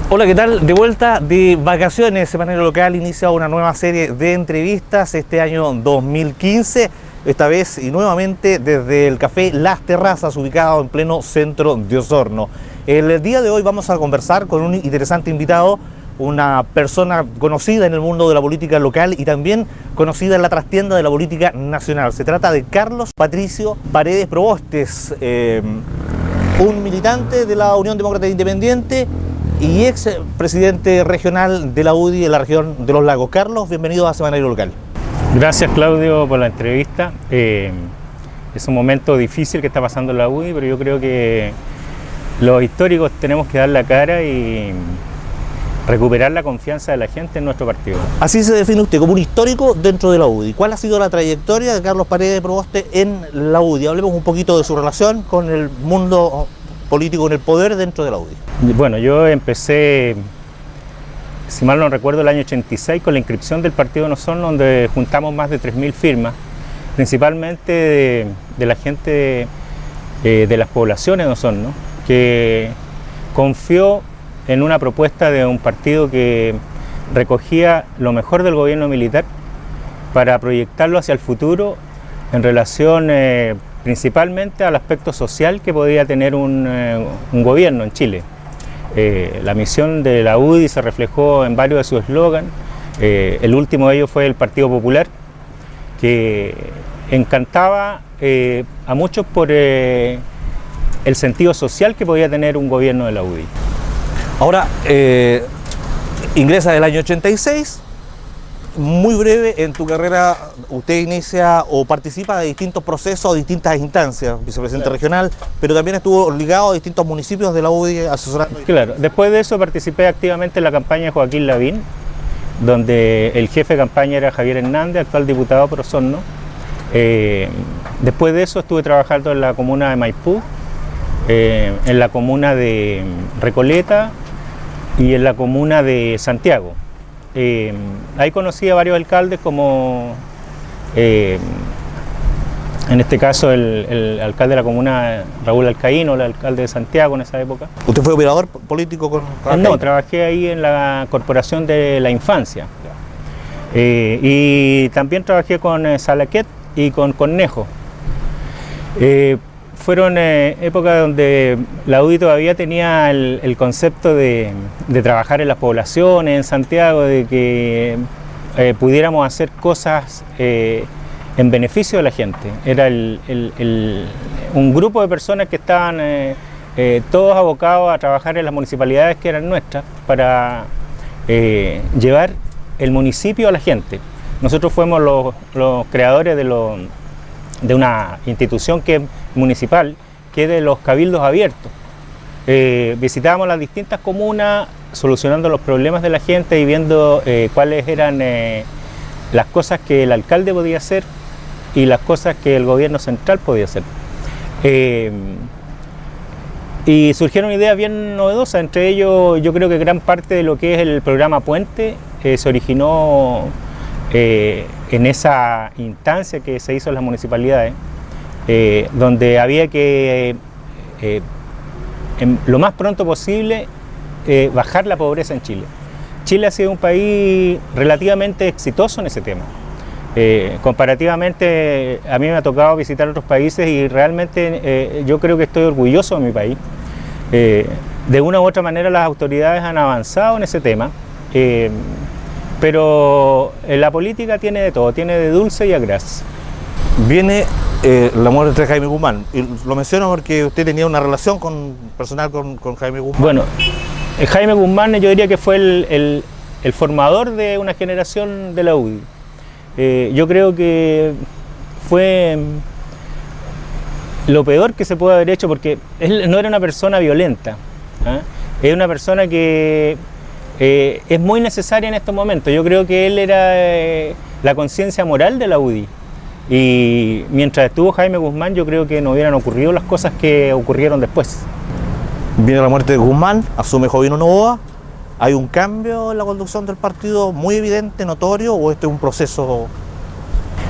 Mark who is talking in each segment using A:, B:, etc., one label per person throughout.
A: Hola, ¿qué tal? De vuelta de vacaciones, Semanario Local inicia una nueva serie de entrevistas este año 2015, esta vez y nuevamente desde el Café Las Terrazas, ubicado en pleno centro de Osorno. El día de hoy vamos a conversar con un interesante invitado, una persona conocida en el mundo de la política local y también conocida en la trastienda de la política nacional. Se trata de Carlos Patricio Paredes Probostes, un militante de la Unión Demócrata Independiente y ex presidente regional de la UDI en la región de Los Lagos. Carlos, bienvenido a Semanario Local.
B: Gracias, Claudio, por la entrevista. Es un momento difícil que está pasando en la UDI, pero yo creo que los históricos tenemos que dar la cara y recuperar la confianza de la gente en nuestro partido.
A: Así se define usted, como un histórico dentro de la UDI. ¿Cuál ha sido la trayectoria de Carlos Paredes Probostes en la UDI? Hablemos un poquito de su relación con el mundo político, en el poder dentro de la UDI.
B: Bueno, yo empecé, si mal no recuerdo, el año 86 con la inscripción del partido en Osorno, donde juntamos más de 3.000 firmas, principalmente de la gente de las poblaciones de Osorno, que confió en una propuesta de un partido que recogía lo mejor del gobierno militar para proyectarlo hacia el futuro en relación principalmente al aspecto social que podía tener un gobierno en Chile. La misión de la UDI se reflejó en varios de sus eslogans. El último de ellos fue el Partido Popular, que encantaba a muchos por el sentido social que podía tener un gobierno de la UDI.
A: Ahora, ingresa del año 86, muy breve en tu carrera, usted inicia o participa de distintos procesos, distintas instancias, vicepresidente regional, pero también estuvo ligado a distintos municipios de la UDI asesorando.
B: Claro, después de eso participé activamente en la campaña de Joaquín Lavín, donde el jefe de campaña era Javier Hernández, actual diputado por Osorno. Después de eso estuve trabajando en la comuna de Maipú, en la comuna de Recoleta y en la comuna de Santiago. Ahí conocí a varios alcaldes como en este caso el alcalde de la comuna, Raúl Alcaíno, el alcalde de Santiago en esa época.
A: ¿Usted fue operador político con Alcaíno?
B: No, trabajé ahí en la Corporación de la Infancia. Y también trabajé con Salaquet y con Cornejo. Fueron épocas donde la UDI todavía tenía el concepto de trabajar en las poblaciones, en Santiago, de que pudiéramos hacer cosas en beneficio de la gente. Era un grupo de personas que estaban todos abocados a trabajar en las municipalidades que eran nuestras para llevar el municipio a la gente. Nosotros fuimos los creadores de una institución que es municipal, que es de los cabildos abiertos. Visitábamos las distintas comunas, solucionando los problemas de la gente y viendo cuáles eran las cosas que el alcalde podía hacer y las cosas que el gobierno central podía hacer. Y surgieron ideas bien novedosas, entre ellos yo creo que gran parte de lo que es el programa Puente se originó en esa instancia que se hizo en las municipalidades, donde había que lo más pronto posible bajar la pobreza en Chile. Chile ha sido un país relativamente exitoso en ese tema. Comparativamente, a mí me ha tocado visitar otros países y realmente yo creo que estoy orgulloso de mi país. De una u otra manera las autoridades han avanzado en ese tema. Pero la política tiene de todo, tiene de dulce y agraz.
A: Viene la muerte de Jaime Guzmán, y lo menciono porque usted tenía una relación personal con Jaime Guzmán.
B: Bueno, Jaime Guzmán yo diría que fue el formador de una generación de la UDI. Yo creo que fue lo peor que se puede haber hecho, porque él no era una persona violenta, es una persona que es muy necesaria en estos momentos. Yo creo que él era la conciencia moral de la UDI, y mientras estuvo Jaime Guzmán yo creo que no hubieran ocurrido las cosas que ocurrieron después.
A: Viene la muerte de Guzmán, asume Jovino Novoa. ¿Hay un cambio en la conducción del partido muy evidente, notorio, o este es un proceso?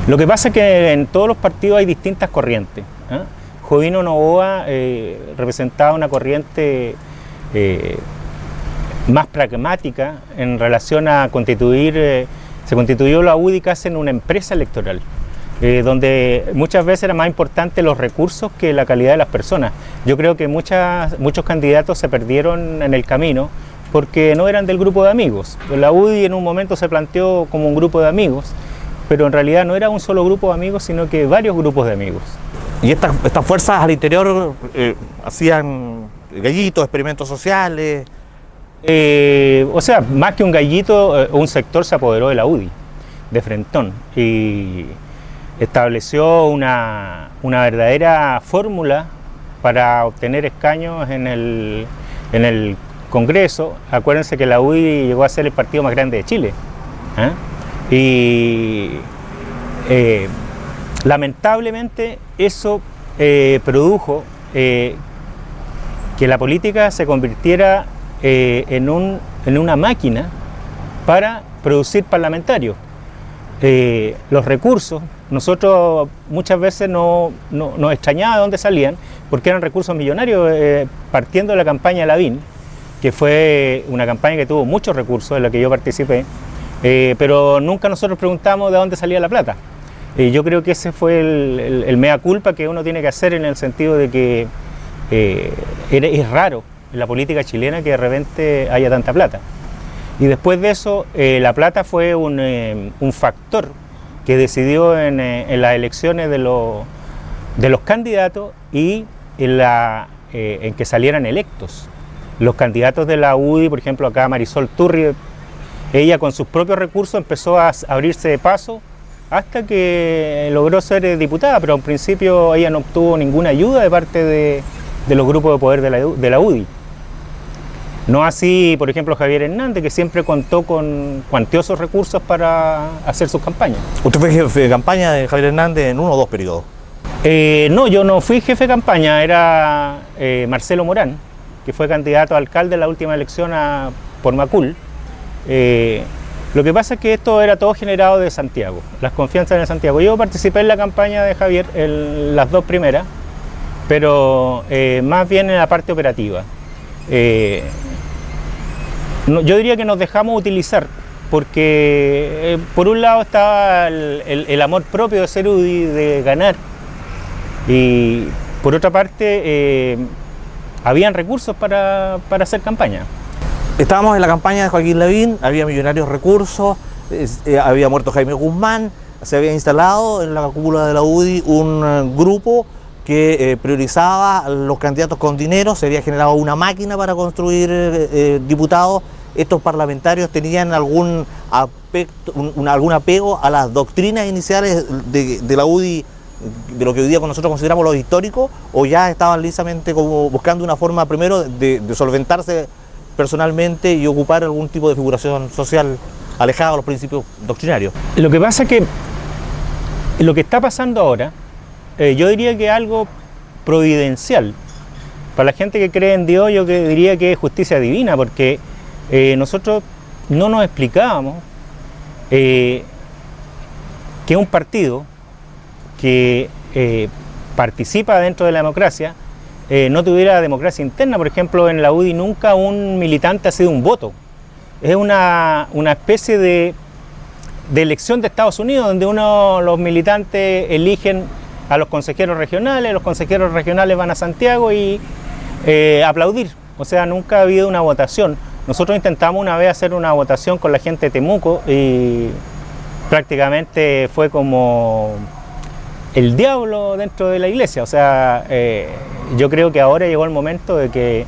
B: Lo que pasa es que en todos los partidos hay distintas corrientes. Jovino Novoa representaba una corriente más pragmática en relación a constituir, se constituyó la UDI casi en una empresa electoral, donde muchas veces era más importante los recursos que la calidad de las personas. Yo creo que muchos candidatos se perdieron en el camino porque no eran del grupo de amigos. La UDI en un momento se planteó como un grupo de amigos, pero en realidad no era un solo grupo de amigos, sino que varios grupos de amigos.
A: Y estas fuerzas al interior hacían gallitos, experimentos sociales.
B: O sea, más que un gallito, un sector se apoderó de la UDI, de frentón, y estableció una verdadera fórmula para obtener escaños en el Congreso. Acuérdense que la UDI llegó a ser el partido más grande de Chile, y lamentablemente eso produjo que la política se convirtiera en una máquina para producir parlamentarios. Los recursos, nosotros muchas veces nos extrañaba de dónde salían, porque eran recursos millonarios, partiendo de la campaña de Lavín, que fue una campaña que tuvo muchos recursos en la que yo participé, pero nunca nosotros preguntamos de dónde salía la plata. Yo creo que ese fue el mea culpa que uno tiene que hacer, en el sentido de que es raro en la política chilena que de repente haya tanta plata. Y después de eso, la plata fue un factor que decidió en las elecciones de los candidatos y en que salieran electos. Los candidatos de la UDI, por ejemplo, acá Marisol Turri, ella con sus propios recursos empezó a abrirse de paso hasta que logró ser diputada, pero en principio ella no obtuvo ninguna ayuda de parte de los grupos de poder de la UDI. No así, por ejemplo, Javier Hernández, que siempre contó con cuantiosos recursos para hacer sus campañas.
A: ¿Usted fue jefe de campaña de Javier Hernández en 1 o 2 periodos?
B: No, yo no fui jefe de campaña, era Marcelo Morán, que fue candidato a alcalde en la última elección por Macul. Lo que pasa es que esto era todo generado de Santiago, las confianzas en Santiago. Yo participé en la campaña de Javier, en las 2 primeras, pero más bien en la parte operativa. Yo diría que nos dejamos utilizar, porque por un lado estaba el amor propio de ser UDI, de ganar, y por otra parte habían recursos para hacer campaña.
A: Estábamos en la campaña de Joaquín Lavín, había millonarios recursos, había muerto Jaime Guzmán, se había instalado en la cúpula de la UDI un grupo que priorizaba los candidatos con dinero, se había generado una máquina para construir diputados. Estos parlamentarios tenían algún apego a las doctrinas iniciales de la UDI, de lo que hoy día nosotros consideramos los históricos, o ya estaban lisamente como buscando una forma primero de solventarse personalmente y ocupar algún tipo de figuración social alejada de los principios doctrinarios.
B: Lo que pasa es que lo que está pasando ahora, yo diría que es algo providencial. Para la gente que cree en Dios, yo diría que es justicia divina, porque nosotros no nos explicábamos que un partido que participa dentro de la democracia no tuviera democracia interna. Por ejemplo, en la UDI nunca un militante ha sido un voto. Es una especie de elección de Estados Unidos, donde los militantes eligen a los consejeros regionales van a Santiago y aplaudir. O sea, nunca ha habido una votación. Nosotros intentamos una vez hacer una votación con la gente de Temuco y prácticamente fue como el diablo dentro de la iglesia. O sea, yo creo que ahora llegó el momento de que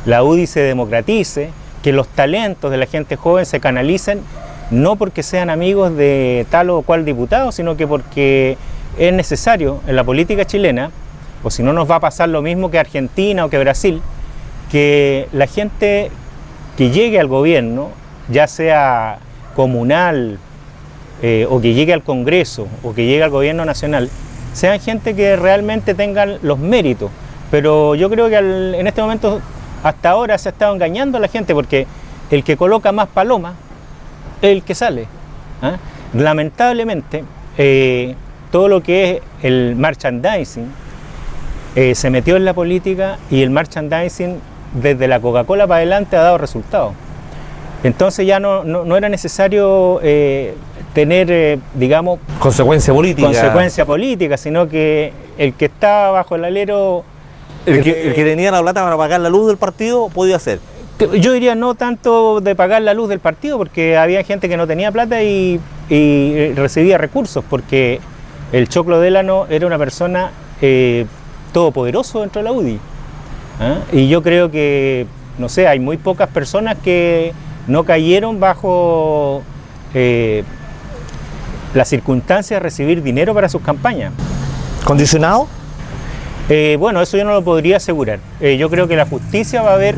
B: la UDI se democratice, que los talentos de la gente joven se canalicen, no porque sean amigos de tal o cual diputado, sino que porque es necesario en la política chilena, o si no nos va a pasar lo mismo que Argentina o que Brasil, que la gente que llegue al gobierno, ya sea comunal, o que llegue al Congreso, o que llegue al gobierno nacional, sean gente que realmente tengan los méritos. Pero yo creo que en este momento, hasta ahora, se ha estado engañando a la gente, porque el que coloca más palomas es el que sale. Lamentablemente, todo lo que es el merchandising se metió en la política, y el merchandising desde la Coca-Cola para adelante ha dado resultados. Entonces ya no era necesario tener, digamos,
A: Consecuencia política.
B: sino que el que estaba bajo el alero...
A: El que tenía la plata para pagar la luz del partido podía hacer.
B: Yo diría no tanto de pagar la luz del partido, porque había gente que no tenía plata y recibía recursos, porque el Choclo Délano era una persona todopoderoso dentro de la UDI. ¿Ah? Y yo creo que, no sé, hay muy pocas personas que no cayeron bajo la circunstancia de recibir dinero para sus campañas.
A: ¿Condicionado?
B: Bueno, eso yo no lo podría asegurar. Yo creo que la justicia va a ver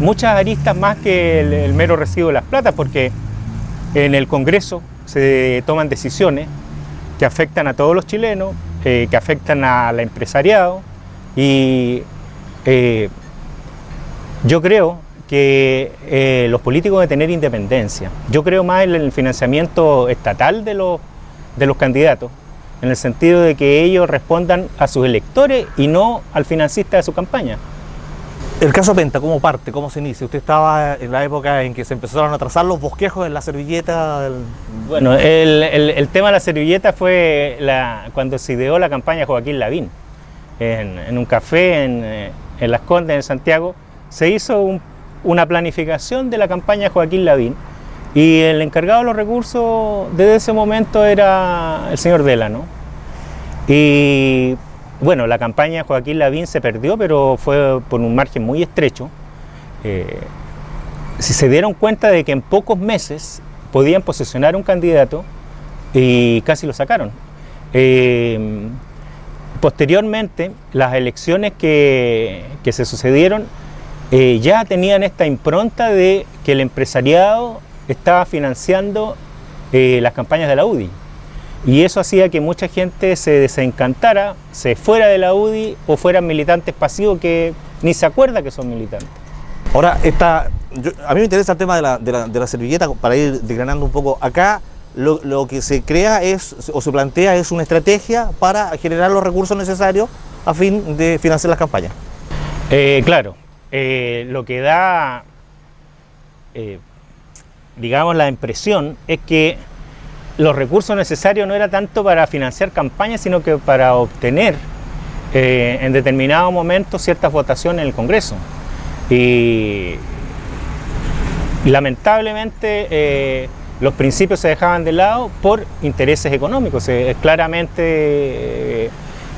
B: muchas aristas más que el mero recibo de las platas, porque en el Congreso se toman decisiones que afectan a todos los chilenos, que afectan al empresariado, y yo creo que los políticos deben tener independencia. Yo creo más en el financiamiento estatal de los candidatos, en el sentido de que ellos respondan a sus electores y no al financista de su campaña.
A: El caso Penta, ¿cómo parte? ¿Cómo se inicia? Usted estaba en la época en que se empezaron a trazar los bosquejos en la servilleta.
B: Bueno, el tema de la servilleta fue cuando se ideó la campaña Joaquín Lavín. En un café en Las Condes, en Santiago, se hizo una planificación de la campaña Joaquín Lavín, y el encargado de los recursos desde ese momento era el señor Délano. Y bueno, la campaña Joaquín Lavín se perdió, pero fue por un margen muy estrecho. Si se dieron cuenta de que en pocos meses podían posesionar un candidato, y casi lo sacaron. Posteriormente, las elecciones que se sucedieron ya tenían esta impronta de que el empresariado estaba financiando las campañas de la UDI. Y eso hacía que mucha gente se desencantara, se fuera de la UDI o fueran militantes pasivos que ni se acuerda que son militantes.
A: Ahora, a mí me interesa el tema de la servilleta, para ir desgranando un poco. Acá lo que se crea o se plantea es una estrategia para generar los recursos necesarios a fin de financiar las campañas.
B: Claro, lo que da, digamos, la impresión es que los recursos necesarios no era tanto para financiar campañas, sino que para obtener en determinado momento ciertas votaciones en el Congreso. Y lamentablemente los principios se dejaban de lado por intereses económicos. Claramente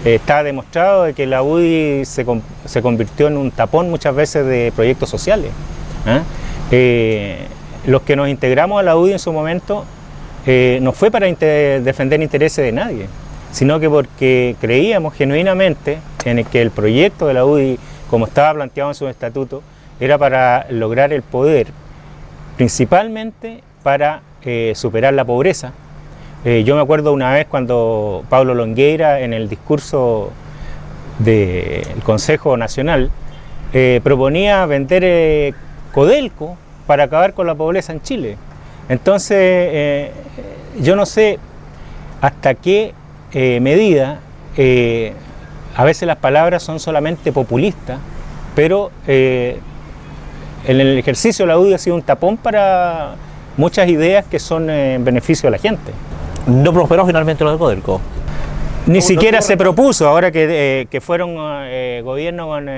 B: está demostrado de que la UDI se convirtió en un tapón muchas veces de proyectos sociales. Los que nos integramos a la UDI en su momento no fue para defender intereses de nadie, sino que porque creíamos genuinamente en que el proyecto de la UDI, como estaba planteado en su estatuto, era para lograr el poder, principalmente para superar la pobreza. Yo me acuerdo una vez cuando Pablo Longueira, en el discurso del Consejo Nacional, proponía vender Codelco para acabar con la pobreza en Chile. Entonces, yo no sé hasta qué medida a veces las palabras son solamente populistas, pero en el ejercicio la UDI ha sido un tapón para muchas ideas que son en beneficio de la gente.
A: ¿No prosperó finalmente lo de Codelco?
B: Ni siquiera se propuso, ahora que fueron gobiernos con...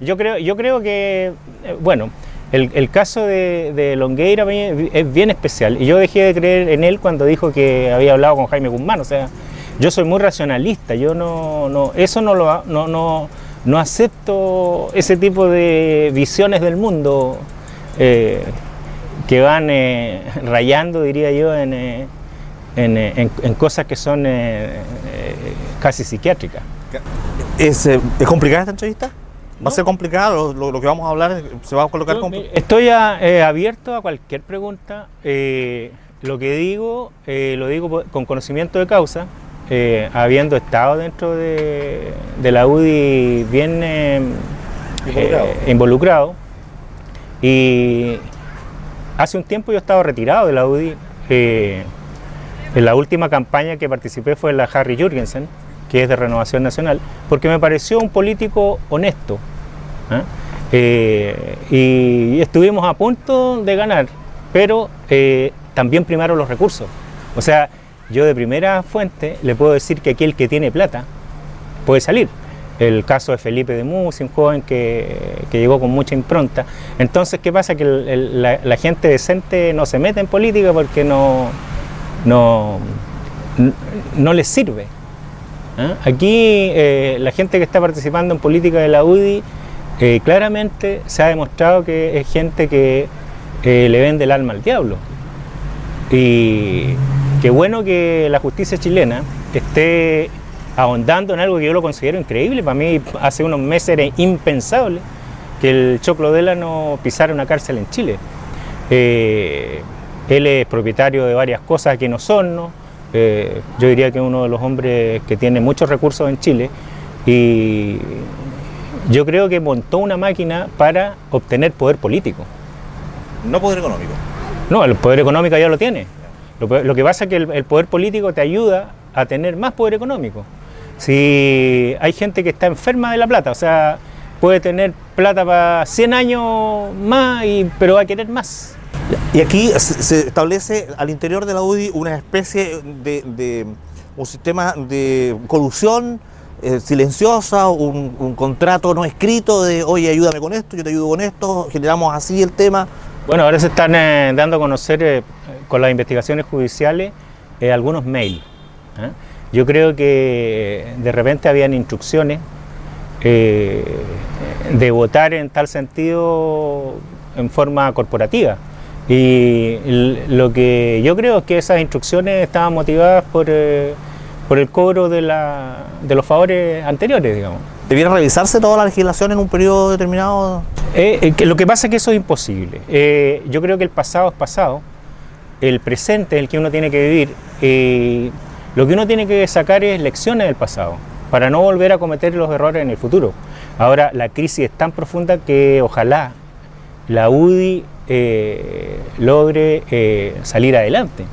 B: yo creo que, bueno, el caso de Longueira es bien especial, y yo dejé de creer en él cuando dijo que había hablado con Jaime Guzmán. O sea, yo soy muy racionalista, yo no acepto ese tipo de visiones del mundo que van rayando, diría yo, en cosas que son casi psiquiátricas.
A: ¿Es complicada esta entrevista? ¿Va a ser complicado? Lo que vamos a hablar se va a colocar como...
B: Estoy abierto a cualquier pregunta. Lo que digo, lo digo con conocimiento de causa, habiendo estado dentro de la UDI bien involucrado. Y hace un tiempo yo estaba retirado de la UDI. En la última campaña que participé fue la Harry Jürgensen, que es de Renovación Nacional, porque me pareció un político honesto. Y estuvimos a punto de ganar, pero también primaron los recursos. O sea, yo de primera fuente le puedo decir que aquí el que tiene plata puede salir. El caso de Felipe de Musi, un joven que llegó con mucha impronta. Entonces, ¿qué pasa? Que la gente decente no se mete en política porque no les sirve. Aquí la gente que está participando en política de la UDI claramente se ha demostrado que es gente que le vende el alma al diablo. Y qué bueno que la justicia chilena esté ahondando en algo que yo lo considero increíble. Para mí hace unos meses era impensable que el Choclo Delano pisara una cárcel en Chile. Él es propietario de varias cosas aquí en Osorno. Yo diría que es uno de los hombres que tiene muchos recursos en Chile, y yo creo que montó una máquina para obtener poder político.
A: No poder económico.
B: No, el poder económico ya lo tiene. Lo que pasa es que el poder político te ayuda a tener más poder económico. Si hay gente que está enferma de la plata, o sea, puede tener plata para 100 años más, pero va a querer más.
A: Y aquí se establece al interior de la UDI una especie de un sistema de colusión silenciosa, un contrato no escrito de, oye, ayúdame con esto, yo te ayudo con esto, generamos así el tema.
B: Bueno, ahora se están dando a conocer con las investigaciones judiciales algunos mails. Yo creo que de repente habían instrucciones de votar en tal sentido en forma corporativa. Y lo que yo creo es que esas instrucciones estaban motivadas por el cobro de los favores anteriores, digamos.
A: ¿Debiera revisarse toda la legislación en un periodo determinado?
B: Lo que pasa es que eso es imposible. Yo creo que el pasado es pasado, el presente es el que uno tiene que vivir. Lo que uno tiene que sacar es lecciones del pasado, para no volver a cometer los errores en el futuro. Ahora, la crisis es tan profunda que ojalá la UDI logre salir adelante.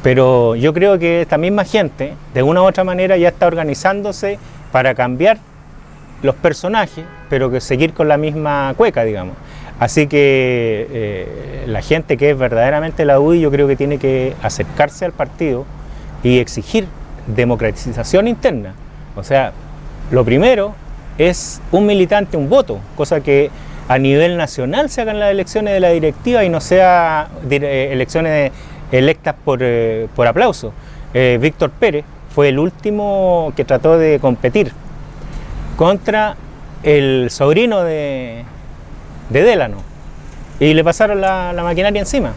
B: Pero yo creo que esta misma gente, de una u otra manera, ya está organizándose para cambiar los personajes, pero que seguir con la misma cueca, digamos. Así que la gente que es verdaderamente la UDI, yo creo que tiene que acercarse al partido y exigir democratización interna. O sea, lo primero es un militante, un voto, cosa que a nivel nacional se hagan las elecciones de la directiva y no sea elecciones electas por aplauso. Víctor Pérez fue el último que trató de competir contra el sobrino de Delano y le pasaron la maquinaria encima.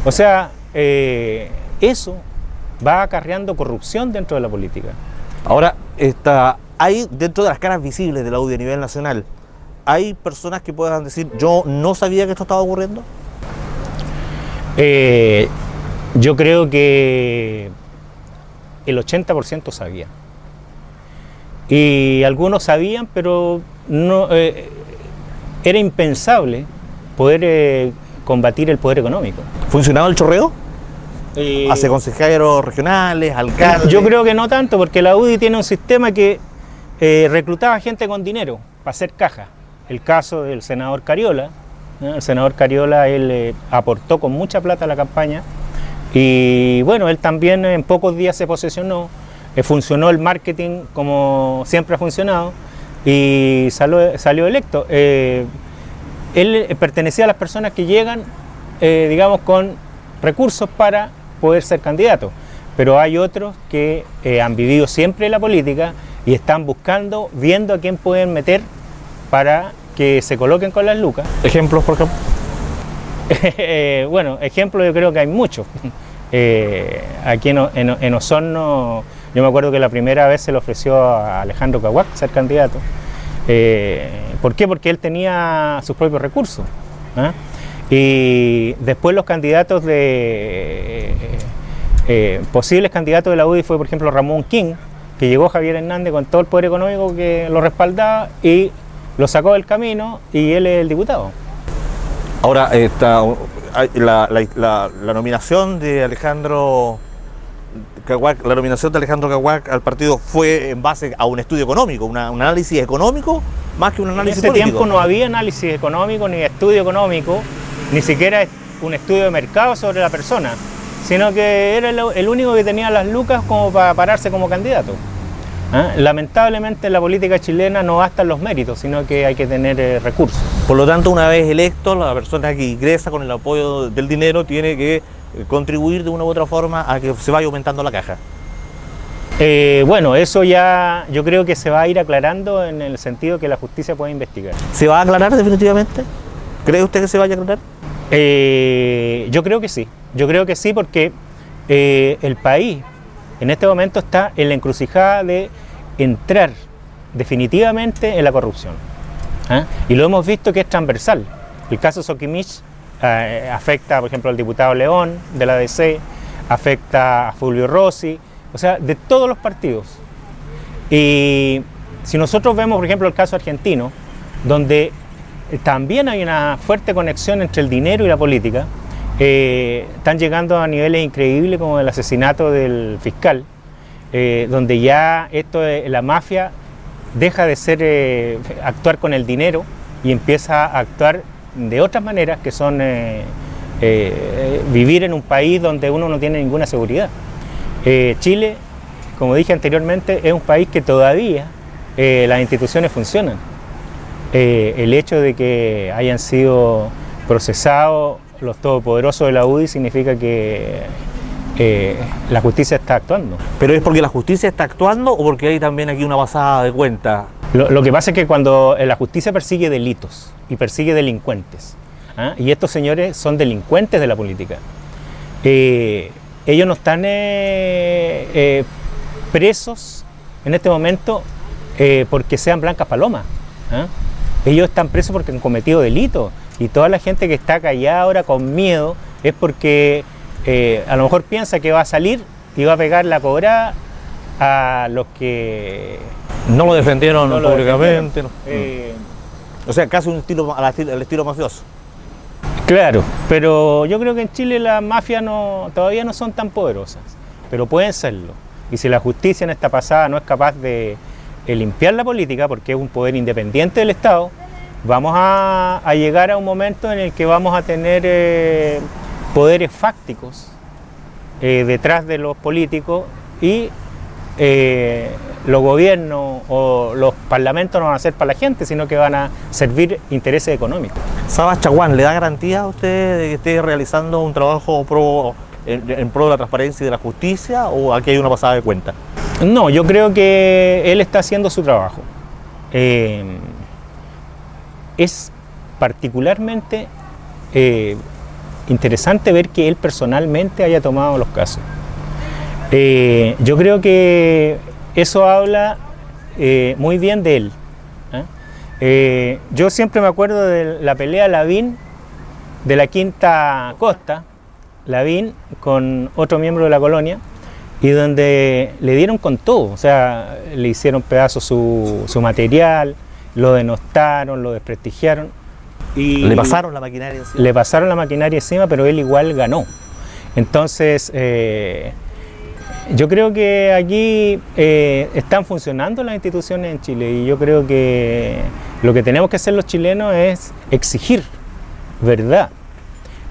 B: O sea, eso va acarreando corrupción dentro de la política.
A: Ahora, hay dentro de las caras visibles de la UDI a nivel nacional, ¿hay personas que puedan decir, yo no sabía que esto estaba ocurriendo?
B: Yo creo que el 80% sabía. Y algunos sabían, pero no, era impensable poder combatir el poder económico.
A: ¿Funcionaba el chorreo? ¿Hace consejeros regionales, alcaldes?
B: Yo creo que no tanto, porque la UDI tiene un sistema que reclutaba gente con dinero para hacer caja. El caso del senador Cariola, ¿no? El senador Cariola, él aportó con mucha plata a la campaña y bueno, él también en pocos días se posesionó, funcionó el marketing como siempre ha funcionado y salió electo. Él pertenecía a las personas que llegan, digamos, con recursos para poder ser candidatos, pero hay otros que han vivido siempre la política y están buscando, viendo a quién pueden meter para que se coloquen con las lucas.
A: ¿Ejemplos, por ejemplo?
B: Bueno, ejemplos yo creo que hay muchos. Aquí en Osorno, yo me acuerdo que la primera vez se le ofreció a Alejandro Caguac ser candidato. ¿Por qué? Porque él tenía sus propios recursos. Y después los candidatos posibles candidatos de la UDI fue, por ejemplo, Ramón King, que llegó Javier Hernández con todo el poder económico que lo respaldaba y lo sacó del camino y él es el diputado.
A: Ahora, la nominación de Alejandro Caguac, la nominación de Alejandro Caguac al partido fue en base a un estudio económico, un análisis económico, más que un análisis político.
B: En ese tiempo no había análisis económico, ni estudio económico, ni siquiera un estudio de mercado sobre la persona, sino que era el único que tenía las lucas como para pararse como candidato. Lamentablemente en la política chilena no bastan los méritos, sino que hay que tener recursos.
A: Por lo tanto, una vez electo, la persona que ingresa con el apoyo del dinero tiene que contribuir de una u otra forma a que se vaya aumentando la caja.
B: Bueno, eso ya yo creo que se va a ir aclarando en el sentido que la justicia puede investigar.
A: ¿Se va a aclarar definitivamente? ¿Cree usted que se vaya a aclarar?
B: Yo creo que sí porque el país en este momento está en la encrucijada de entrar definitivamente en la corrupción. Y lo hemos visto que es transversal. El caso Soquimich afecta, por ejemplo, al diputado León de la DC, afecta a Fulvio Rossi, o sea, de todos los partidos. Y si nosotros vemos, por ejemplo, el caso argentino, donde también hay una fuerte conexión entre el dinero y la política, están llegando a niveles increíbles como el asesinato del fiscal, donde ya la mafia deja de ser actuar con el dinero y empieza a actuar de otras maneras que son vivir en un país donde uno no tiene ninguna seguridad. Chile, como dije anteriormente, es un país que todavía las instituciones funcionan. El hecho de que hayan sido procesados los todopoderosos de la UDI significa que la justicia está actuando.
A: ¿Pero es porque la justicia está actuando o porque hay también aquí una pasada de cuenta?
B: Lo que pasa es que cuando la justicia persigue delitos y persigue delincuentes, y estos señores son delincuentes de la política, ellos no están presos en este momento porque sean blancas palomas. Ellos están presos porque han cometido delitos, y toda la gente que está callada ahora con miedo es porque a lo mejor piensa que va a salir y va a pegar la cobrada a los que
A: no lo defendieron públicamente.
B: No.
A: O sea, casi un estilo al estilo mafioso.
B: Claro, pero yo creo que en Chile las mafias todavía no son tan poderosas, pero pueden serlo. Y si la justicia en esta pasada no es capaz de limpiar la política, porque es un poder independiente del Estado, vamos a llegar a un momento en el que vamos a tener poderes fácticos detrás de los políticos, y los gobiernos o los parlamentos no van a ser para la gente, sino que van a servir intereses económicos.
A: Sabas Chaguán, ¿le da garantía a usted de que esté realizando un trabajo en pro de la transparencia y de la justicia, o aquí hay una pasada de cuenta?
B: No, yo creo que él está haciendo su trabajo. Es particularmente interesante ver que él personalmente haya tomado los casos. Yo creo que eso habla muy bien de él. Yo siempre me acuerdo de la pelea Lavín de la Quinta Costa, Lavín con otro miembro de la colonia, y donde le dieron con todo, o sea, le hicieron pedazos su material, lo denostaron, lo desprestigiaron. Y
A: le pasaron la maquinaria encima.
B: Le pasaron la maquinaria encima, pero él igual ganó. Entonces, yo creo que aquí están funcionando las instituciones en Chile, y yo creo que lo que tenemos que hacer los chilenos es exigir verdad,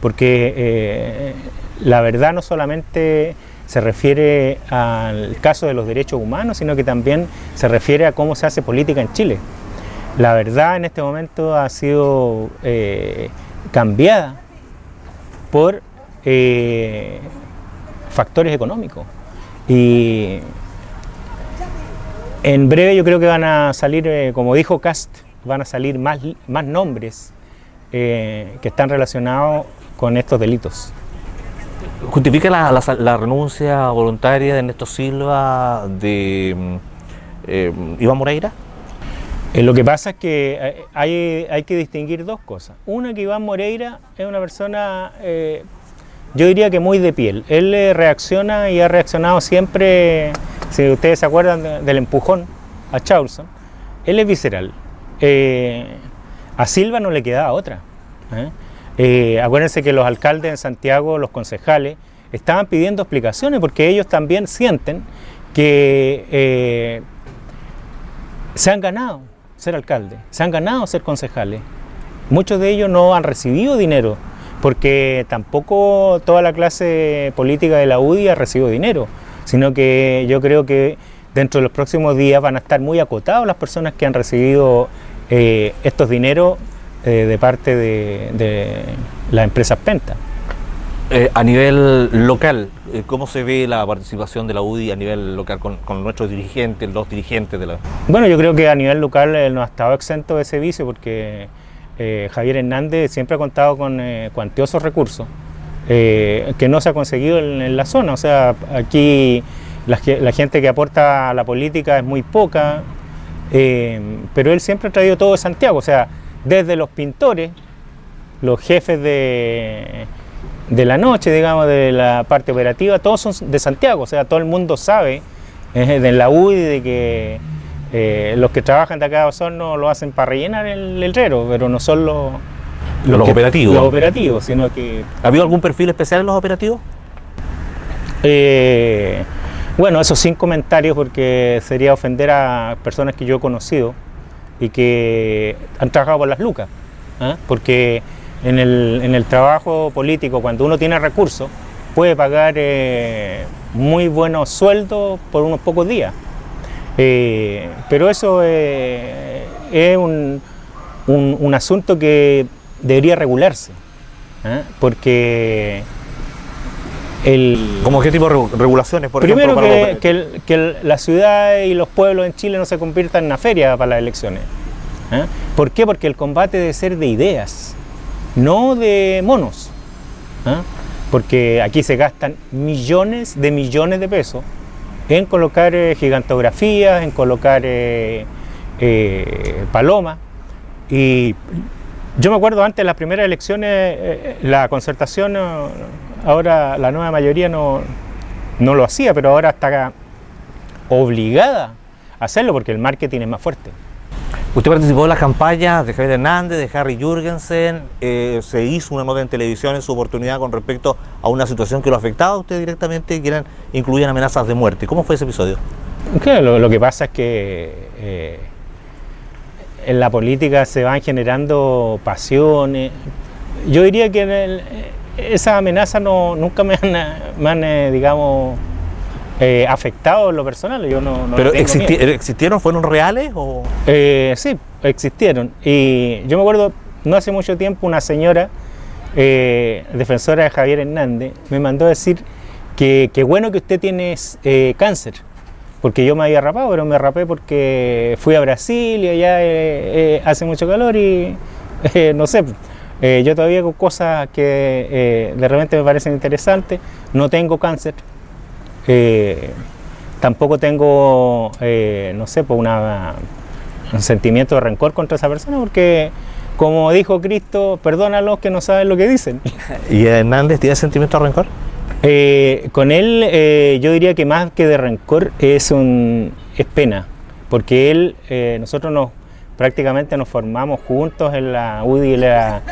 B: porque la verdad no solamente se refiere al caso de los derechos humanos, sino que también se refiere a cómo se hace política en Chile. La verdad en este momento ha sido cambiada por factores económicos, y en breve yo creo que van a salir, como dijo Kast, van a salir más nombres que están relacionados con estos delitos.
A: ¿Justifica la renuncia voluntaria de Ernesto Silva, de Iván Moreira?
B: Lo que pasa es que hay que distinguir dos cosas. Una, que Iván Moreira es una persona, yo diría que muy de piel. Él reacciona y ha reaccionado siempre, si ustedes se acuerdan del empujón a Chausson, él es visceral. A Silva no le queda otra. Acuérdense que los alcaldes en Santiago, los concejales, estaban pidiendo explicaciones porque ellos también sienten que se han ganado ser alcalde, se han ganado ser concejales. Muchos de ellos no han recibido dinero porque tampoco toda la clase política de la UDI ha recibido dinero, sino que yo creo que dentro de los próximos días van a estar muy acotados las personas que han recibido estos dineros de parte de las empresas Penta.
A: A nivel local, ¿cómo se ve la participación de la UDI a nivel local con nuestros dirigentes, los dirigentes de la...?
B: Bueno, yo creo que a nivel local no ha estado exento de ese vicio porque Javier Hernández siempre ha contado con cuantiosos recursos que no se ha conseguido en la zona. O sea, aquí la gente que aporta a la política es muy poca, pero él siempre ha traído todo de Santiago. O sea, desde los pintores, los jefes de la noche, digamos, de la parte operativa, todos son de Santiago. O sea, todo el mundo sabe de la UDI de que los que trabajan de acá a Osorno lo hacen para rellenar el herrero, pero no son los
A: operativos.
B: Los operativos, sino que...
A: ¿Ha habido algún perfil especial en los operativos?
B: Bueno, eso sin comentarios porque sería ofender a personas que yo he conocido y que han trabajado por las lucas, porque en el trabajo político, cuando uno tiene recursos, puede pagar muy buenos sueldos por unos pocos días. Pero eso es un asunto que debería regularse, porque
A: ¿Cómo qué tipo de regulaciones, por
B: primero
A: ejemplo?
B: que la ciudad y los pueblos en Chile no se conviertan en una feria para las elecciones. ¿Por qué? Porque el combate debe ser de ideas, no de monos. Porque aquí se gastan millones de pesos en colocar gigantografías, en colocar palomas. Y yo me acuerdo antes de las primeras elecciones, la Concertación, ahora la nueva mayoría no lo hacía, pero ahora está obligada a hacerlo porque el marketing es más fuerte.
A: Usted participó en las campañas de Javier Hernández, de Harry Jürgensen, se hizo una nota en televisión en su oportunidad con respecto a una situación que lo afectaba a usted directamente, que incluían amenazas de muerte. ¿Cómo fue ese episodio?
B: Lo que pasa es que en la política se van generando pasiones. Yo diría que esas amenazas nunca me han digamos, afectado en lo personal. Yo no
A: ¿Pero
B: tengo miedo.
A: existieron? ¿Fueron reales? O?
B: Sí, existieron. Y yo me acuerdo, no hace mucho tiempo, una señora defensora de Javier Hernández me mandó a decir que bueno que usted tiene cáncer, porque yo me había rapado, pero me rapé porque fui a Brasil y allá hace mucho calor y no sé, yo todavía hago cosas que de repente me parecen interesantes. No tengo cáncer, tampoco tengo, no sé, pues un sentimiento de rencor contra esa persona, porque como dijo Cristo, perdónalos que no saben lo que dicen.
A: ¿Y Hernández tiene sentimiento de rencor?
B: Con él yo diría que más que de rencor es pena, porque él, nosotros prácticamente nos formamos juntos en la UDI, él era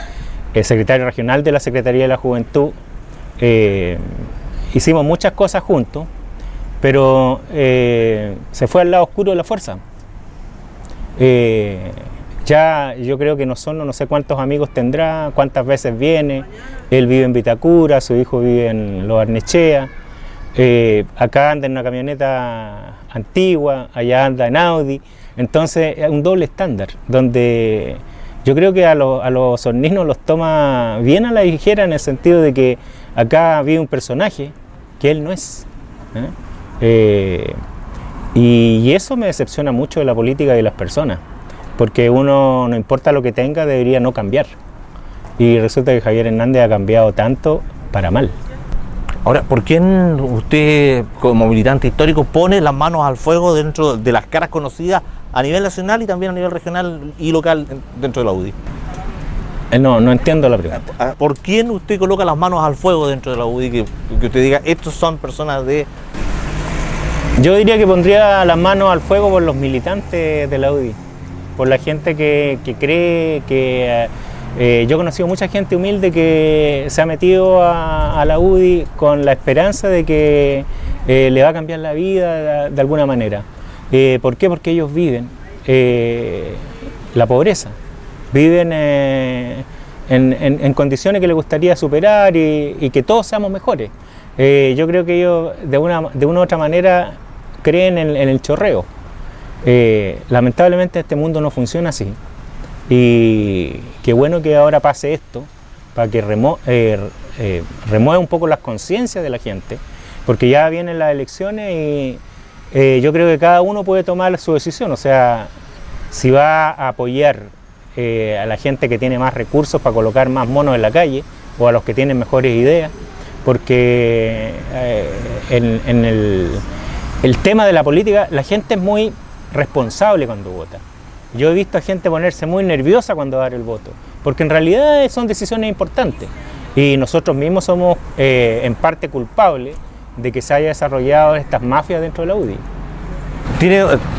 B: secretario regional de la Secretaría de la Juventud, hicimos muchas cosas juntos, pero se fue al lado oscuro de la fuerza. Ya yo creo que no sé cuántos amigos tendrá, cuántas veces viene. Él vive en Vitacura, su hijo vive en Lo Barnechea, acá anda en una camioneta antigua, allá anda en Audi. Entonces es un doble estándar, donde yo creo que a los osorninos los toma bien a la ligera, en el sentido de que acá vive un personaje que él no es. Y eso me decepciona mucho de la política y de las personas, porque uno, no importa lo que tenga, debería no cambiar. Y resulta que Javier Hernández ha cambiado tanto para mal.
A: Ahora, ¿por qué usted, como militante histórico, pone las manos al fuego dentro de las caras conocidas a nivel nacional y también a nivel regional y local dentro de la UDI?
B: No entiendo la pregunta.
A: ¿Por quién usted coloca las manos al fuego dentro de la UDI? Que usted diga, estos son personas de...
B: Yo diría que pondría las manos al fuego por los militantes de la UDI, por la gente que cree Yo he conocido mucha gente humilde que se ha metido a la UDI con la esperanza de que le va a cambiar la vida de alguna manera. ¿Por qué? Porque ellos viven la pobreza, viven en condiciones que les gustaría superar y que todos seamos mejores. Yo creo que ellos de una u otra manera creen en el chorreo. Lamentablemente este mundo no funciona así. Y qué bueno que ahora pase esto para que remueva un poco las conciencias de la gente, porque ya vienen las elecciones y yo creo que cada uno puede tomar su decisión. O sea, si va a apoyar a la gente que tiene más recursos para colocar más monos en la calle, o a los que tienen mejores ideas, porque en el tema de la política la gente es muy responsable cuando vota. Yo he visto a gente ponerse muy nerviosa cuando va a dar el voto, porque en realidad son decisiones importantes y nosotros mismos somos en parte culpables de que se haya desarrollado estas mafias dentro de la UDI.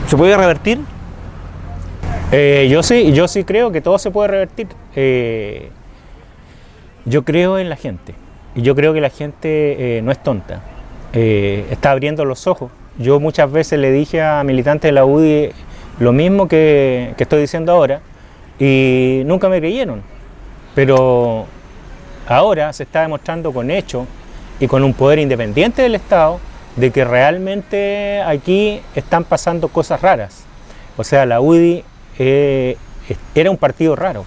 A: ¿Se puede revertir?
B: Yo sí creo que todo se puede revertir. Yo creo en la gente y yo creo que la gente no es tonta, está abriendo los ojos. Yo muchas veces le dije a militantes de la UDI lo mismo que estoy diciendo ahora y nunca me creyeron, pero ahora se está demostrando con hechos y con un poder independiente del Estado de que realmente aquí están pasando cosas raras. O sea, la UDI era un partido raro,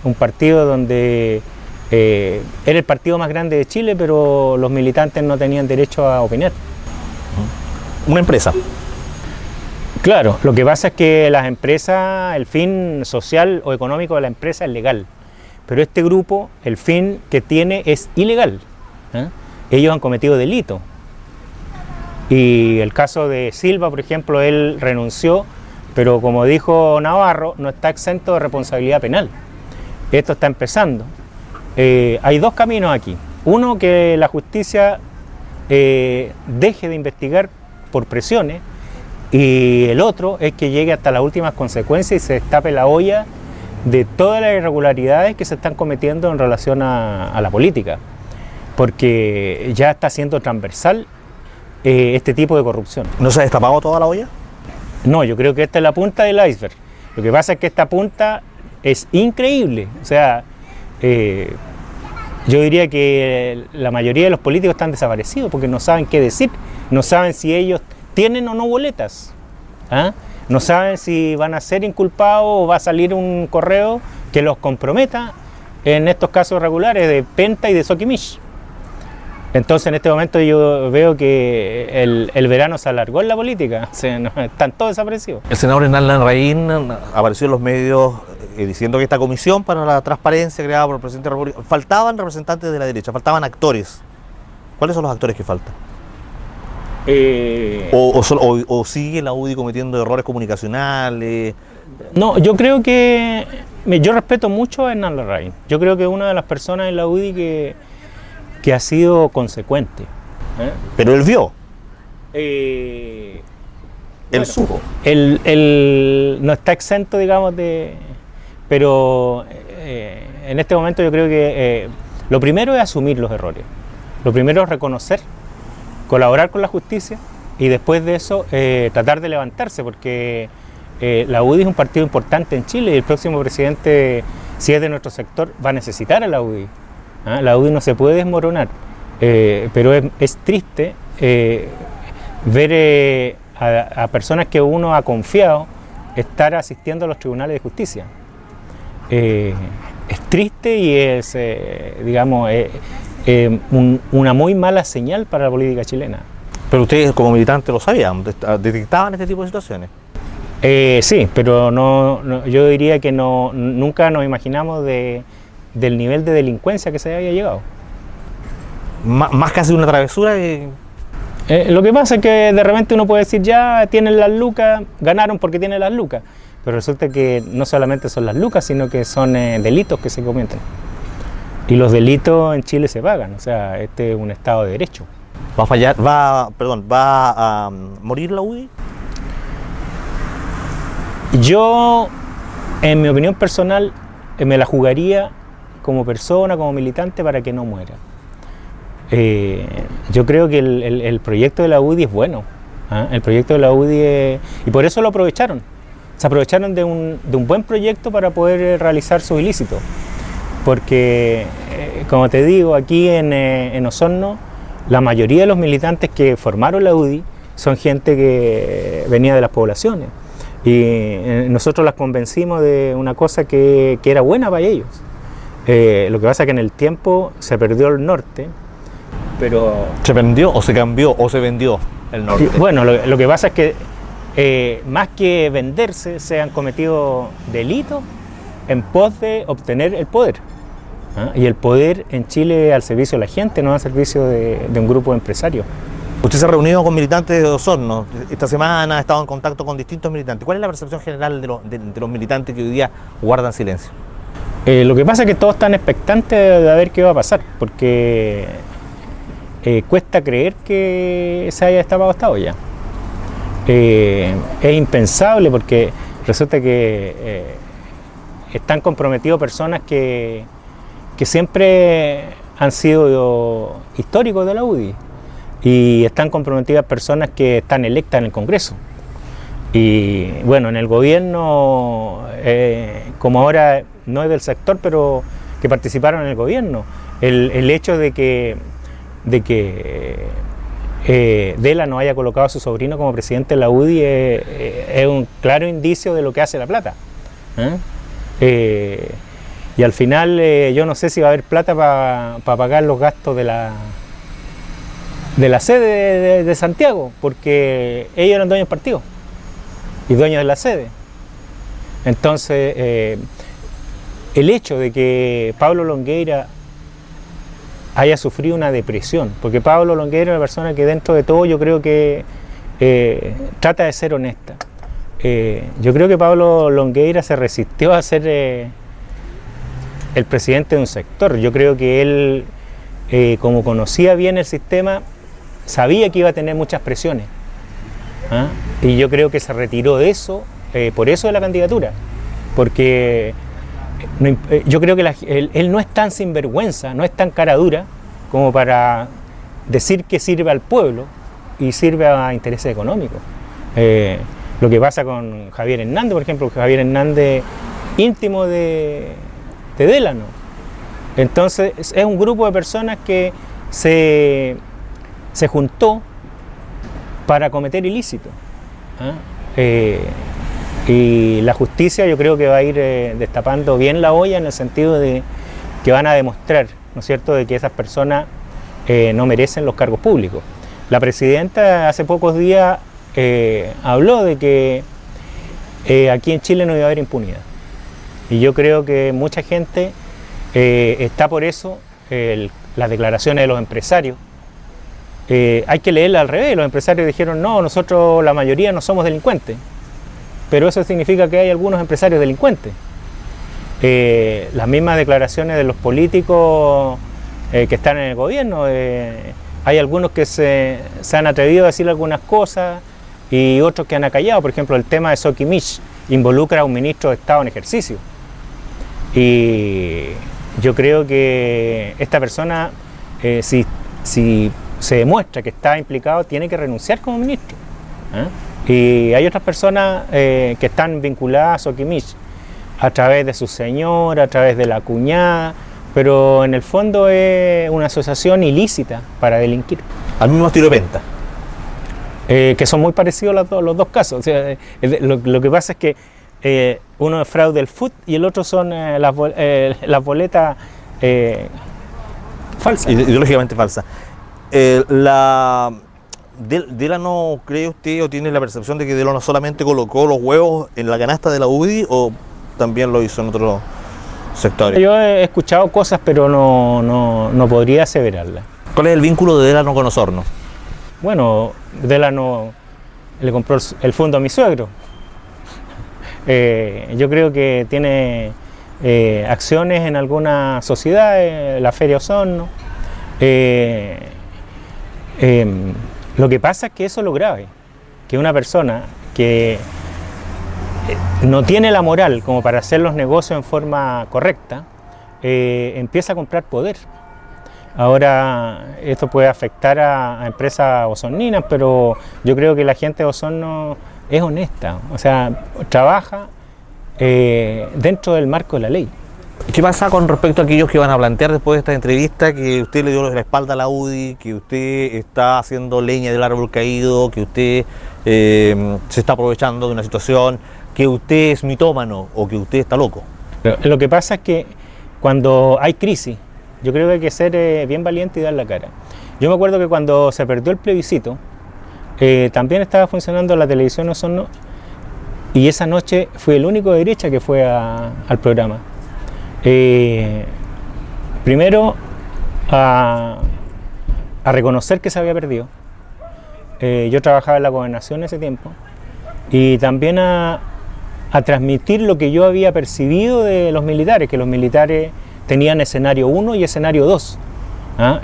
B: un partido donde era el partido más grande de Chile, pero los militantes no tenían derecho a opinar.
A: Una empresa.
B: Claro, lo que pasa es que las empresas, el fin social o económico de la empresa es legal, pero este grupo, el fin que tiene es ilegal. Ellos han cometido delitos. Y el caso de Silva, por ejemplo, él renunció, pero como dijo Navarro, no está exento de responsabilidad penal. Esto está empezando. Hay dos caminos aquí. Uno, que la justicia deje de investigar por presiones, y el otro es que llegue hasta las últimas consecuencias y se destape la olla de todas las irregularidades que se están cometiendo en relación a la política, porque ya está siendo transversal este tipo de corrupción.
A: ¿No se ha destapado toda la olla?
B: No, yo creo que esta es la punta del iceberg. Lo que pasa es que esta punta es increíble. O sea, yo diría que la mayoría de los políticos están desaparecidos porque no saben qué decir, no saben si ellos tienen o no boletas, no saben si van a ser inculpados o va a salir un correo que los comprometa en estos casos regulares de Penta y de Soquimich. Entonces en este momento yo veo que el verano se alargó en la política, o sea, están todos desaparecidos.
A: El senador Hernán Larraín apareció en los medios diciendo que esta comisión para la transparencia creada por el presidente de la República, faltaban representantes de la derecha, faltaban actores. ¿Cuáles son los actores que faltan? ¿O sigue la UDI cometiendo errores comunicacionales?
B: No, yo creo que... Yo respeto mucho a Hernán Larraín. Yo creo que es una de las personas en la UDI que ha sido consecuente.
A: Pero él vio.
B: Él
A: supo.
B: Él no está exento, digamos, de... Pero en este momento yo creo que lo primero es asumir los errores. Lo primero es reconocer, colaborar con la justicia y después de eso tratar de levantarse, porque la UDI es un partido importante en Chile y el próximo presidente, si es de nuestro sector, va a necesitar a la UDI. La UDI no se puede desmoronar, pero es triste ver a personas que uno ha confiado estar asistiendo a los tribunales de justicia. Es triste y es, digamos, una muy mala señal para la política chilena.
A: Pero ustedes como militantes lo sabían, detectaban este tipo de situaciones.
B: Sí, pero yo diría que nunca nos imaginamos del nivel de delincuencia que se había llegado.
A: Más casi una travesura.
B: Lo que pasa es que de repente uno puede decir, ya tienen las lucas, ganaron porque tienen las lucas, pero resulta que no solamente son las lucas, sino que son delitos que se cometen. Y los delitos en Chile se pagan, o sea, este es un Estado de Derecho.
A: ¿Va a morir la UDI?
B: Yo, en mi opinión personal, me la jugaría como persona, como militante, para que no muera. Yo creo que el proyecto de la UDI es bueno. El proyecto de la UDI y por eso lo aprovecharon. Se aprovecharon de un buen proyecto para poder realizar sus ilícitos. Porque, como te digo, aquí en Osorno, la mayoría de los militantes que formaron la UDI son gente que venía de las poblaciones. Y nosotros las convencimos de una cosa que era buena para ellos. Lo que pasa es que en el tiempo se perdió el norte, pero...
A: ¿Se vendió o se cambió o se vendió el norte?
B: Bueno, lo que pasa es que más que venderse, se han cometido delitos en pos de obtener el poder. Y el poder en Chile al servicio de la gente, no al servicio de un grupo de empresarios.
A: Usted se ha reunido con militantes de Osorno. Esta semana ha estado en contacto con distintos militantes. ¿Cuál es la percepción general de los militantes que hoy día guardan silencio?
B: Lo que pasa es que todos están expectantes de ver qué va a pasar, porque cuesta creer que se haya destapado esta olla. Es impensable porque resulta que están comprometidos personas que siempre han sido históricos de la UDI y están comprometidas personas que están electas en el Congreso. Y bueno, en el gobierno, como ahora no es del sector, pero que participaron en el gobierno, el hecho de que Dela no haya colocado a su sobrino como presidente de la UDI es un claro indicio de lo que hace la plata. Y al final yo no sé si va a haber plata para pagar los gastos de la sede de Santiago, porque ellos eran dueños del partido y dueños de la sede. Entonces, el hecho de que Pablo Longueira haya sufrido una depresión, porque Pablo Longueira es una persona que dentro de todo yo creo que trata de ser honesta. Yo creo que Pablo Longueira se resistió a ser el presidente de un sector. Yo creo que él, como conocía bien el sistema, sabía que iba a tener muchas presiones. Y yo creo que se retiró de eso, por eso de la candidatura, porque yo creo que él no es tan sinvergüenza, no es tan cara dura como para decir que sirve al pueblo y sirve a intereses económicos. Lo que pasa con Javier Hernández, por ejemplo, Javier Hernández íntimo de Délano. Entonces es un grupo de personas que se juntó para cometer ilícitos. Y la justicia yo creo que va a ir destapando bien la olla, en el sentido de que van a demostrar, ¿no es cierto?, de que esas personas no merecen los cargos públicos. La presidenta hace pocos días habló de que aquí en Chile no iba a haber impunidad. Y yo creo que mucha gente está por eso. Las declaraciones de los empresarios, hay que leerla al revés. Los empresarios dijeron: no, nosotros la mayoría no somos delincuentes. Pero eso significa que hay algunos empresarios delincuentes. Las mismas declaraciones de los políticos que están en el gobierno, hay algunos que se han atrevido a decir algunas cosas y otros que han acallado. Por ejemplo, el tema de Soquimich involucra a un ministro de Estado en ejercicio. Y yo creo que esta persona, si se demuestra que está implicado, tiene que renunciar como ministro. Y hay otras personas que están vinculadas a Soquimich a través de su señora, a través de la cuñada, pero en el fondo es una asociación ilícita para delinquir.
A: Al mismo estilo de Penta.
B: Que son muy parecidos los dos casos. O sea, lo que pasa es que uno es fraude del FUT y el otro son las boletas falsas.
A: Ideológicamente falsas. ¿Délano cree usted o tiene la percepción de que Délano solamente colocó los huevos en la canasta de la UDI o también lo hizo en otros sectores?
B: Yo he escuchado cosas, pero no podría aseverarlas.
A: ¿Cuál es el vínculo de Délano con Osorno?
B: Bueno, Délano le compró el fondo a mi suegro. Yo creo que tiene acciones en algunas sociedades, la Feria Osorno. Lo que pasa es que eso es lo grave, que una persona que no tiene la moral como para hacer los negocios en forma correcta, empieza a comprar poder. Ahora esto puede afectar a empresas osorninas, pero yo creo que la gente de Osorno es honesta, o sea, trabaja dentro del marco de la ley.
A: ¿Qué pasa con respecto a aquellos que van a plantear después de esta entrevista que usted le dio la espalda a la UDI, que usted está haciendo leña del árbol caído, que usted se está aprovechando de una situación, que usted es mitómano o que usted está loco?
B: Pero lo que pasa es que cuando hay crisis, yo creo que hay que ser bien valiente y dar la cara. Yo me acuerdo que cuando se perdió el plebiscito, también estaba funcionando la televisión Osorno y esa noche fui el único de derecha que fue al programa. Primero a reconocer que se había perdido. Yo trabajaba en la gobernación en ese tiempo y también a transmitir lo que yo había percibido de los militares, que los militares tenían escenario 1 y escenario 2.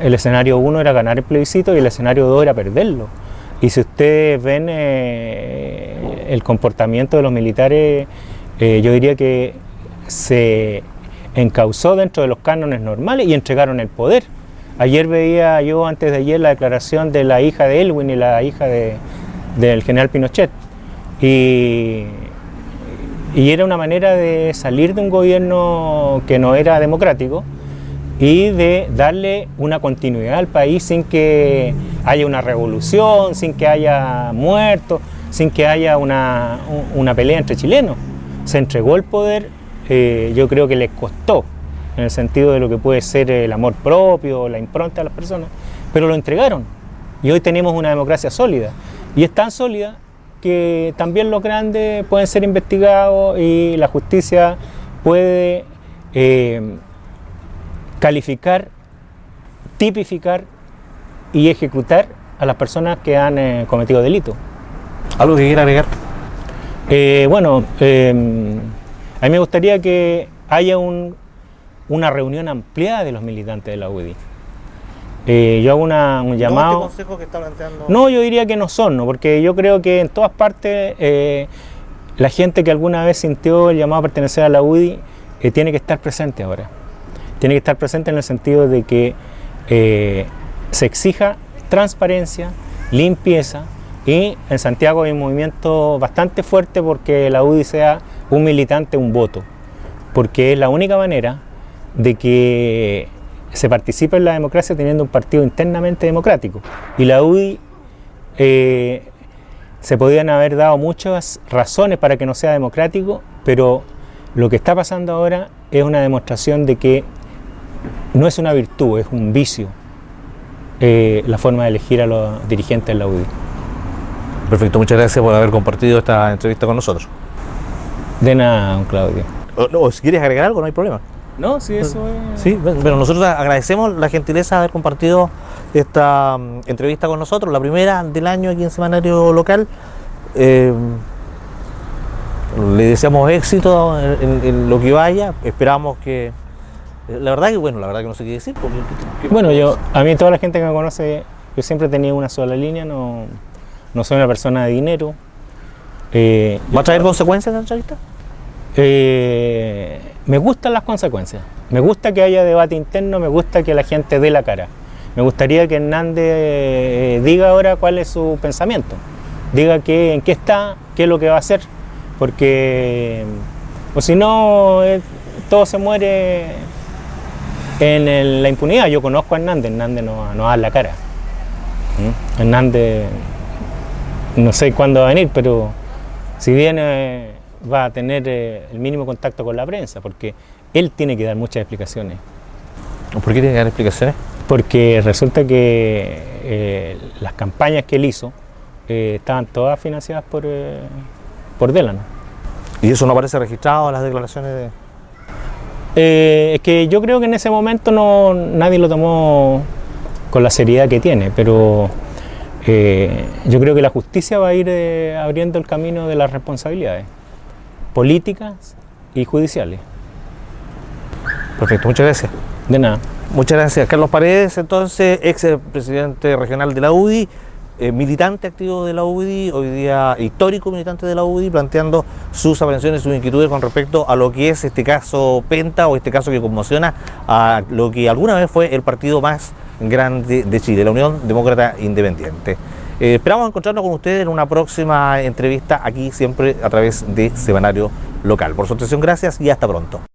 B: El escenario 1 era ganar el plebiscito y el escenario 2 era perderlo. Y si ustedes ven el comportamiento de los militares, yo diría que se encauzó dentro de los cánones normales y entregaron el poder. Ayer veía yo, antes de ayer, la declaración de la hija de Elwin y la hija del general Pinochet. Y era una manera de salir de un gobierno que no era democrático y de darle una continuidad al país sin que haya una revolución, sin que haya muertos, sin que haya una pelea entre chilenos. Se entregó el poder, yo creo que les costó, en el sentido de lo que puede ser el amor propio, la impronta de las personas, pero lo entregaron y hoy tenemos una democracia sólida y es tan sólida que también los grandes pueden ser investigados y la justicia puede calificar, tipificar y ejecutar a las personas que han cometido delitos.
A: ¿Algo que quiera agregar?
B: A mí me gustaría que haya una reunión ampliada de los militantes de la UDI. Yo hago un llamado.
A: ¿No este consejo que está planteando?
B: No, yo diría que no son, ¿no? Porque yo creo que en todas partes la gente que alguna vez sintió el llamado a pertenecer a la UDI tiene que estar presente ahora. Tiene que estar presente en el sentido de que se exija transparencia, limpieza, y en Santiago hay un movimiento bastante fuerte porque la UDI sea un militante, un voto, porque es la única manera de que se participe en la democracia teniendo un partido internamente democrático. Y la UDI se podían haber dado muchas razones para que no sea democrático, pero lo que está pasando ahora es una demostración de que no es una virtud, es un vicio la forma de elegir a los dirigentes de la UDI.
A: Perfecto, muchas gracias por haber compartido esta entrevista con nosotros.
B: De nada, don Claudio.
A: No, si quieres agregar algo, no hay problema.
B: No, sí, eso es...
A: Sí, pero nosotros agradecemos la gentileza de haber compartido esta entrevista con nosotros, la primera del año aquí en Semanario Local. Le deseamos éxito en lo que vaya, esperamos que... La verdad que no sé qué decir.
B: Bueno, a mí toda la gente que me conoce, yo siempre he tenido una sola línea, no soy una persona de dinero.
A: ¿Va a traer consecuencias en la entrevista?
B: Me gustan las consecuencias, me gusta que haya debate interno, me gusta que la gente dé la cara. Me gustaría que Hernández diga ahora cuál es su pensamiento, diga en qué está, qué es lo que va a hacer, porque o si no, todo se muere en la impunidad. Yo conozco a Hernández no da la cara. Hernández no sé cuándo va a venir, pero si viene va a tener el mínimo contacto con la prensa, porque él tiene que dar muchas explicaciones.
A: ¿Por qué tiene que dar explicaciones?
B: Porque resulta que las campañas que él hizo estaban todas financiadas por Delano.
A: ¿Y eso no aparece registrado en las declaraciones de...?
B: Es que yo creo que en ese momento nadie lo tomó con la seriedad que tiene, pero yo creo que la justicia va a ir abriendo el camino de las responsabilidades políticas y judiciales.
A: Perfecto, muchas gracias.
B: De nada.
A: Muchas gracias. Carlos Paredes, entonces, ex presidente regional de la UDI, militante activo de la UDI, hoy día histórico militante de la UDI, planteando sus aprensiones, sus inquietudes con respecto a lo que es este caso Penta o este caso que conmociona a lo que alguna vez fue el partido más grande de Chile, la Unión Demócrata Independiente. Esperamos encontrarnos con ustedes en una próxima entrevista aquí siempre a través de Semanario Local. Por su atención, gracias y hasta pronto.